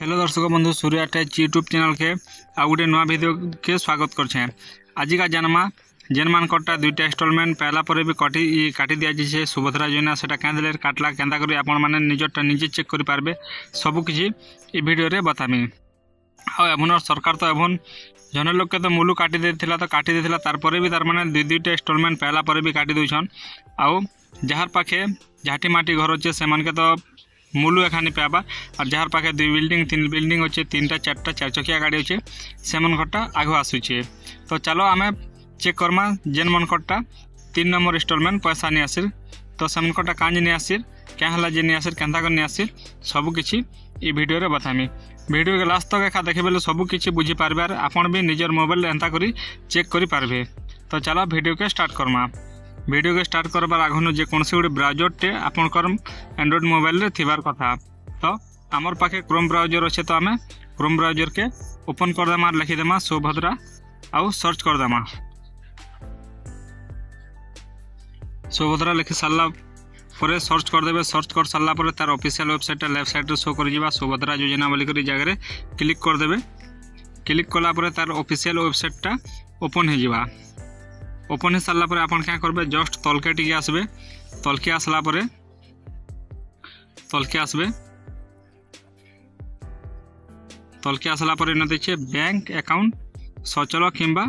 Hello दर्शक बंधु Surya take YouTube channel के आ गोटे नुआ वीडियो के स्वागत करछे। आज का जन्मा जेन मानकटा दुईटा इंस्टॉलमेंट पहला पर भी काटी दिया जाए सुभद्रा योजना से क्या काटला केंदा करी आपण माने निजटा निजे चेक करि पारबे सब किछि ए वीडियो रे बतामी। आ सरकार तो एभन जने लोग के तो मूलू काटी देथिला तो काटी देथिला तार पर भी तार माने दुईटा इंस्टॉलमेंट पहला पर भी काटी दउछन। आउ जहार पाखे झाटी माटी घर अच्छे से मन के तो मूलू एखानी पाबा और जहार पाखे 2 बिल्डिंग 3 बिल्डिंग अच्छे 3टा 4टा 4 चकिया गाड़ी अच्छे से मन घटा आगु आसुचे। तो चलो आमे चेक करमा जेन मन कटा 3 नंबर इंस्टॉलमेंट पैसा नहीं आसिर तो से मन कटा कांज नहीं आसिर क्या हला जे नहीं आसिर केंता कर नहीं आसिर सब किछि ई वीडियो रे बतामी। वीडियो के लास्ट तक एका देखि बेले सब किछि बुझी पारबे और आपन भी निजर मोबाइल एंता करी चेक करि पारबे। तो चलो वीडियो के स्टार्ट करमा। वीडियो के स्टार्ट करबार आगनु जे कोनसे गोटे ब्राउजर टे आपनकर एंड्रॉइड मोबाइल रे थिबार कथा। तो आमर पाखे क्रोम ब्राउजर अच्छे तो आमे क्रोम ब्राउजर के ओपन कर देमा लिखि देमा सुभद्रा आउ सर्च कर देमा। सुभद्रा लिखि सारला परे सर्च कर देबे। सर्च कर सारला परे तार ऑफिशियल वेबसाइट लेफ्ट साइड रे शो कर जिबा सुभद्रा योजना बोली करी जगह रे क्लिक कर देबे। क्लिक कला परे तार ऑफिशियल वेबसाइट टा ओपन हो जिबा। ओपन हो सारा पर आपन क्या करबे जस्ट तलके टिके आसबे। तलके आसला परे तलके आसबे। तलके आसला परे न देखिए बैंक अकाउंट सचल किंबा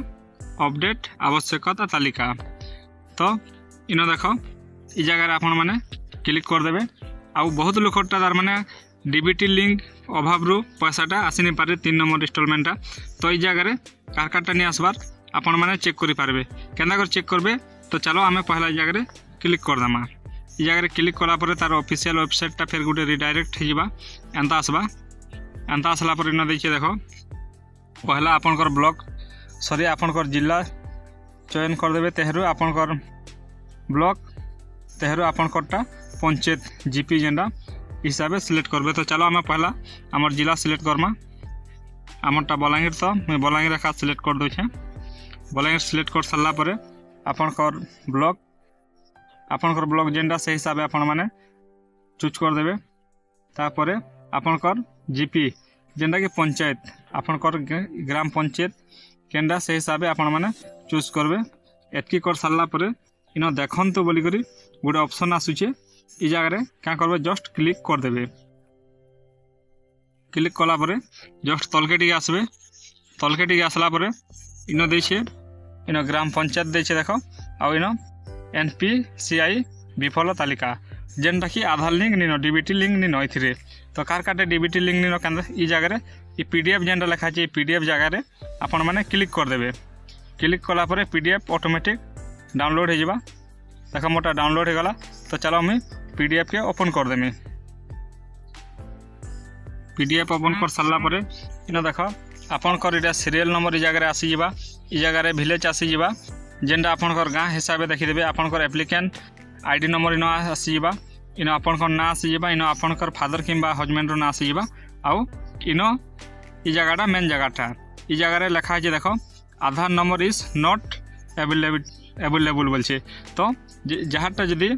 अपडेट आवश्यकता तालिका। तो इन देखो ई जगह आपन माने क्लिक कर देबे। आउ बहुत लोकटा तार माने डीबीटी लिंक अभाव रु पैसाटा आसी नहीं पारे 3 नंबर इंस्टॉलमेंटा। तो ई जगह रे कारकाटा नहीं आसबार आपण माने चेक करि पारबे केना कर चेक करबे। तो चलो आमे पहला जगह रे क्लिक कर दमा। ई जगह रे क्लिक कला परे तार ऑफिशियल वेबसाइट ता फिर गुटे रिडायरेक्ट हो जिबा एंता आसबा। एंता आसला परे न देखिए देखो पहला आपनकर ब्लॉक सॉरी आपनकर जिला चयन कर देबे। तेहरु आपनकर ब्लॉक तेहरु आपनकरटा पंचायत जीपी जेंडा हिसाब से सिलेक्ट करबे। तो चलो आमे पहला हमर जिला सिलेक्ट करमा। हमरटा बलांगीर तो मैं बलांगीर का सिलेक्ट कर दोछे। बलांगीर सिलेक्ट कर सारला परे आपनकर ब्लॉक जेंडा से हिसाब से आपण माने चूज कर देबे। तापरे आपनकर जीपी जेंडा कि पंचायत आपनकर ग्राम पंचायत केंडा से हिसाब से आपण माने चूज करबे। एतकी कर सारला परे इनो देखंतु बोली करी गोटे ऑप्शन आसुचे। ई जगह रे क्या करबे जस्ट क्लिक कर देबे। क्लिक कला परे जस्ट तलके टिके आसबे। तलके टिके आसला परे इनो देछे इनो ग्राम पंचायत देछे देखो आउ इनो एनपीसीआई विफल तालिका जेनटा कि आधार लिंक निनो डीबीटी लिंक निनो इथिरे। तो कार काटे डीबीटी लिंक निनो केंद्र ई जगह रे ई पीडीएफ जेनटा लिखा छै पीडीएफ जगह रे आपण माने क्लिक कर देबे। क्लिक कला परे पीडीएफ ऑटोमेटिक डाउनलोड हो जिबा। देखो मोटा डाउनलोड हो गला। तो चलो मैं पीडीएफ के ओपन कर देमी। पीडीएफ ओपन कर सारला परे इनो देखो आपनकर इटा सीरियल नंबर ई जगह रे आसी जिबा। ई जगह रे विलेज आसी जिबा जेंडा आपनकर गाँ हिसाब से देखि देबे। आपनकर एप्लिकेंट आईडी नंबर इनो आसी जिबा। इनो आपनकर ना आसी जिबा। इनो आपनकर फादर किंबा हस्बैंड रो ना आसी जिबा। आउ इनो ई जगहटा मेन जगहटा ई जगह रे लिखा है देखो आधार नंबर इज नॉट अवेलेबल बोलछे। तो जहाटा जदी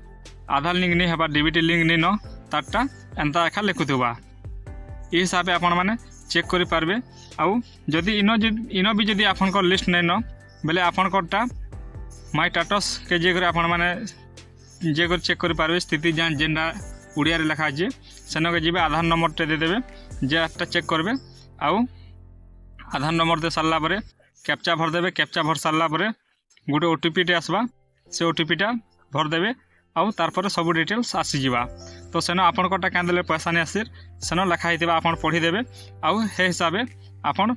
आधार लिंक नहीं हेबा डीबीटी लिंक नहीं न तारटा एंता एखा लिखुथुबा। ई हिसाब से आपण माने चेक करि पारबे। आउ जदी इनो भी जदी आपनकर लिस्ट नहीं न बेले आपनकरटा माय स्टेटस के जे करे आपण माने जे कर चेक करि पारबे। स्थिति जांच जेंडा उड़िया रे लिखा जे सेनो के जिबे आधार नंबर टे दे देबे जेटा चेक करबे। आउ आधार नंबर दे सारला परे कैप्चा भर देबे। कैप्चा भर सारला परे गोटे ओटीपी टे आसबा से ओटीपी टा भर देबे। आउ तार पर सब डिटेल्स आसी जिबा। तो सेनो आपनकटा कांदेले पैसा नहीं आसिर सेनो लिखा हितबा आपण पढ़ी देबे। आउ हे हिसाब आपण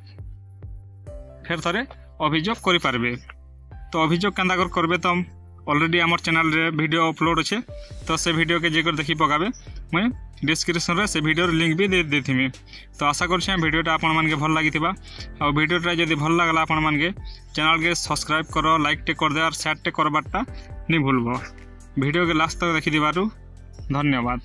फेर थरे अभियोग करि पारबे। तो अभियोग केंदा करबे तो ऑलरेडी हमर चैनल रे वीडियो अपलोड अछि। तो से वीडियो के जेकर देखि पकाबे मैं डिस्क्रिप्शन रे से वीडियो लिंक भी दे देथिमी। तो आशा करछि वीडियोटा आपण मान के भल लागिथिबा। आ वीडियोटा जदि भल लागला आपण मान के चैनल के सब्सक्राइब करो लाइक टे कर दे और शेयर टे करबाटा नहीं भूलबो। वीडियो के लास्ट तक देखि दिबारु धन्यवाद।